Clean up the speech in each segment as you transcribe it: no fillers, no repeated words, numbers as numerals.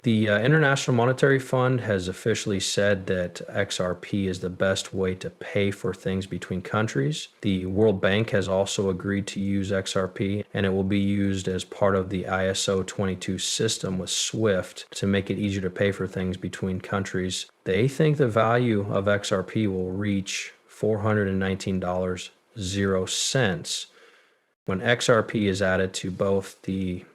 The International Monetary Fund has officially said that XRP is the best way to pay for things between countries. The World Bank has also agreed to use XRP, and it will be used as part of the ISO 22 system with SWIFT to make it easier to pay for things between countries. They think the value of XRP will reach $419.00 when XRP is added to both the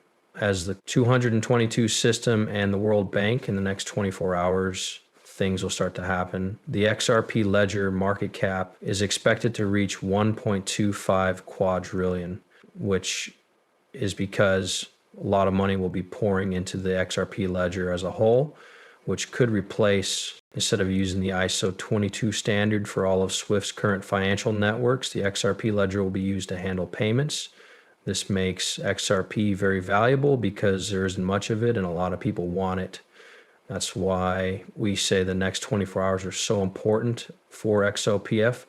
222 system and the World Bank in the next 24 hours. Things will start to happen. The XRP ledger market cap is expected to reach 1.25 quadrillion, which is because a lot of money will be pouring into the XRP ledger as a whole, which could replace, instead of using the ISO 22 standard for all of SWIFT's current financial networks, the XRP ledger will be used to handle payments. This makes XRP very valuable because there isn't much of it and a lot of people want it. That's why we say the next 24 hours are so important for XOPF.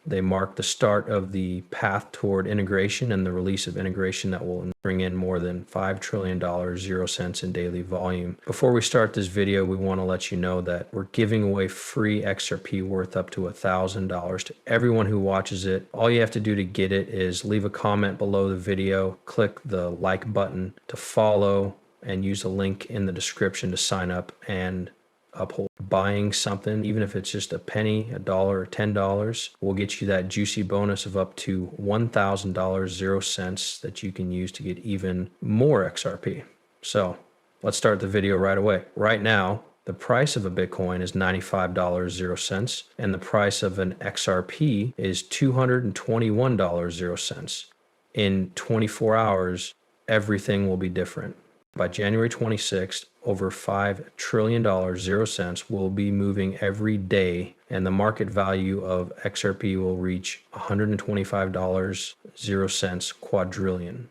They mark the start of the path toward integration and the release of integration that will bring in more than $5 trillion, 0 cents in daily volume. Before we start this video, we want to let you know that we're giving away free XRP worth up to $1,000 to everyone who watches it. All you have to do to get it is leave a comment below the video, click the like button to follow, and use the link in the description to sign up and uphold. Buying something, even if it's just a penny, $1, or $10, will get you that juicy bonus of up to $1,000, 0 cents that you can use to get even more XRP. So let's start the video right away. Right now, the price of a Bitcoin is $95, 0 cents, and the price of an XRP is $221, 0 cents. In 24 hours, everything will be different. By January 26th, over $5 trillion, 0 cents, will be moving every day, and the market value of XRP will reach $125, 0 cents quadrillion.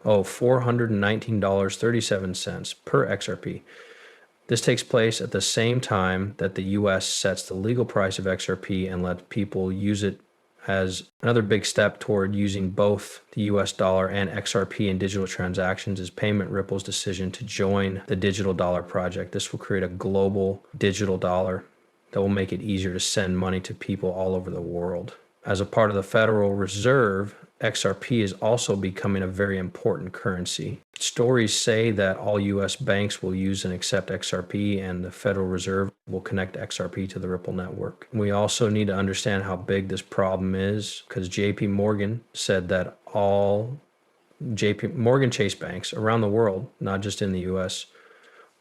$419.37 per XRP. This takes place at the same time that the US sets the legal price of XRP and lets people use it as another big step toward using both the US dollar and XRP in digital transactions is Payment Ripple's decision to join the digital dollar project. This will create a global digital dollar that will make it easier to send money to people all over the world. As a part of the Federal Reserve, XRP is also becoming a very important currency. Stories say that all US banks will use and accept XRP, and the Federal Reserve will connect XRP to the Ripple network. We also need to understand how big this problem is, because JP Morgan said that all JP Morgan Chase banks around the world, not just in the US,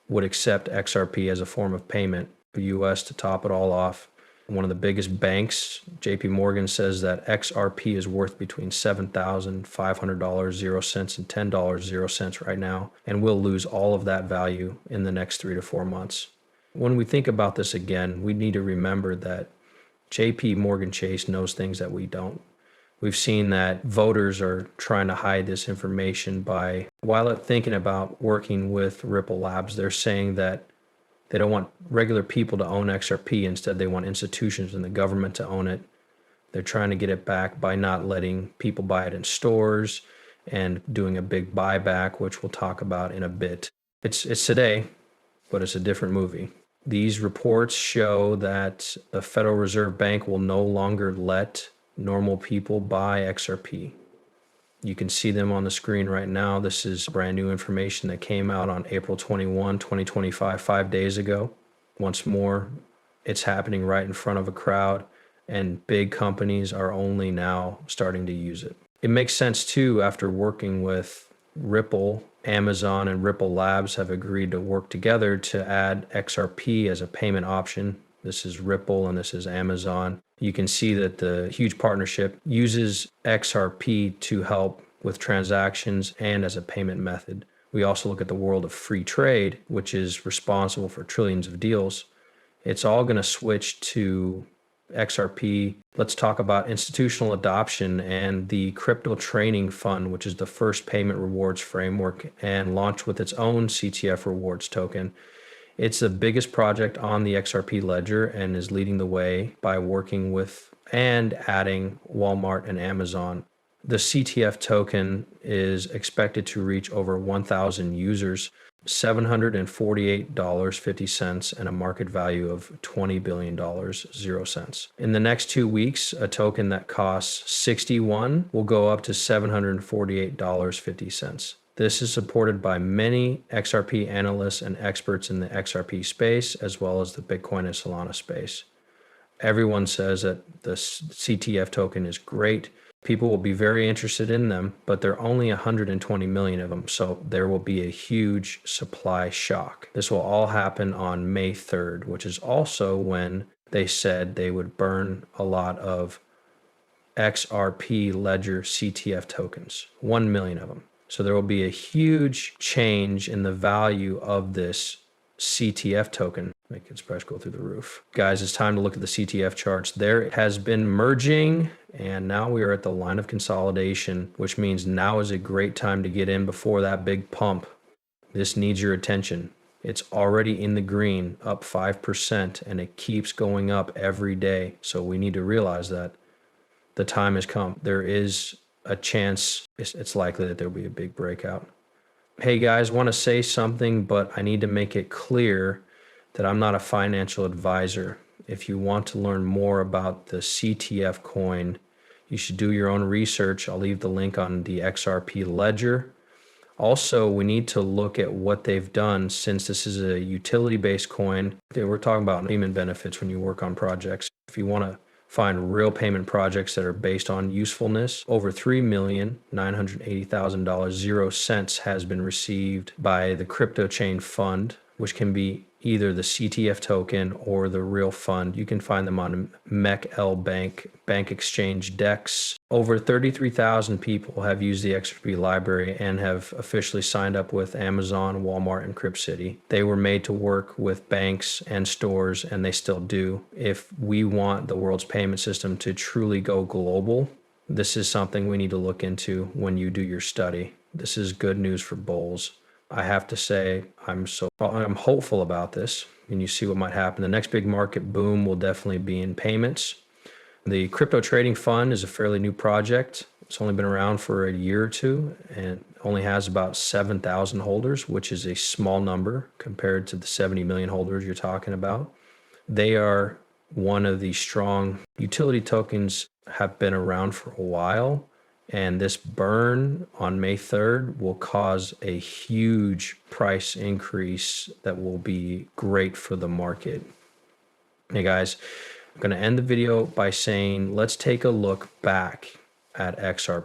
would accept XRP as a form of payment. The US, to top it all off, one of the biggest banks, JP Morgan, says that XRP is worth between $7,500, 0 cents, and $10, 0 cents right now, and will lose all of that value in the next 3 to 4 months. When we think about this again, we need to remember that JP Morgan Chase knows things that we don't. We've seen that voters are trying to hide this information by, while thinking about working with Ripple Labs, they're saying that they don't want regular people to own XRP. Instead, they want institutions and the government to own it. They're trying to get it back by not letting people buy it in stores and doing a big buyback, which we'll talk about in a bit. It's today, but it's a different movie. These reports show that the Federal Reserve Bank will no longer let normal people buy XRP. You can see them on the screen right now. This is brand new information that came out on April 21, 2025, 5 days ago. Once more, it's happening right in front of a crowd, and big companies are only now starting to use it. It makes sense too, after working with Ripple, Amazon, and Ripple Labs have agreed to work together to add XRP as a payment option. This is Ripple and this is Amazon. You can see that the huge partnership uses XRP to help with transactions and as a payment method. We also look at the world of free trade, which is responsible for trillions of deals. It's all going to switch to XRP. Let's talk about institutional adoption and the Crypto Training Fund, which is the first payment rewards framework and launched with its own CTF rewards token. It's the biggest project on the XRP ledger and is leading the way by working with and adding Walmart and Amazon. The CTF token is expected to reach over 1,000 users, $748.50, and a market value of $20 billion, 0 cents. In the next 2 weeks, a token that costs 61 will go up to $748.50. This is supported by many XRP analysts and experts in the XRP space, as well as the Bitcoin and Solana space. Everyone says that the CTF token is great. People will be very interested in them, but there are only 120 million of them, so there will be a huge supply shock. This will all happen on May 3rd, which is also when they said they would burn a lot of XRP Ledger CTF tokens, 1 million of them. So there will be a huge change in the value of this CTF token. Make its price go through the roof. Guys, it's time to look at the CTF charts. There has been merging, and now we are at the line of consolidation, which means now is a great time to get in before that big pump. This needs your attention. It's already in the green, up 5%, and it keeps going up every day. So we need to realize that the time has come. There is a chance, it's likely that there'll be a big breakout. Hey guys, want to say something, but I need to make it clear that I'm not a financial advisor. If you want to learn more about the CTF coin, you should do your own research. I'll leave the link on the XRP ledger. Also, we need to look at what they've done since this is a utility-based coin. We're talking about payment benefits when you work on projects. If you want to find real payment projects that are based on usefulness, over $3,980,000, 0 cents has been received by the crypto chain fund, which can be either the CTF token or the real fund. You can find them on MECL Bank, Bank Exchange DEX. Over 33,000 people have used the XRP library and have officially signed up with Amazon, Walmart, and Crypt City. They were made to work with banks and stores, and they still do. If we want the world's payment system to truly go global, this is something we need to look into when you do your study. This is good news for bulls. I have to say, I'm hopeful about this, and you see what might happen. The next big market boom will definitely be in payments. The crypto trading fund is a fairly new project. It's only been around for a year or two and only has about 7,000 holders, which is a small number compared to the 70 million holders you're talking about. They are one of the strong utility tokens, have been around for a while. And this burn on May 3rd will cause a huge price increase that will be great for the market. Hey guys, I'm going to end the video by saying, let's take a look back at XRP.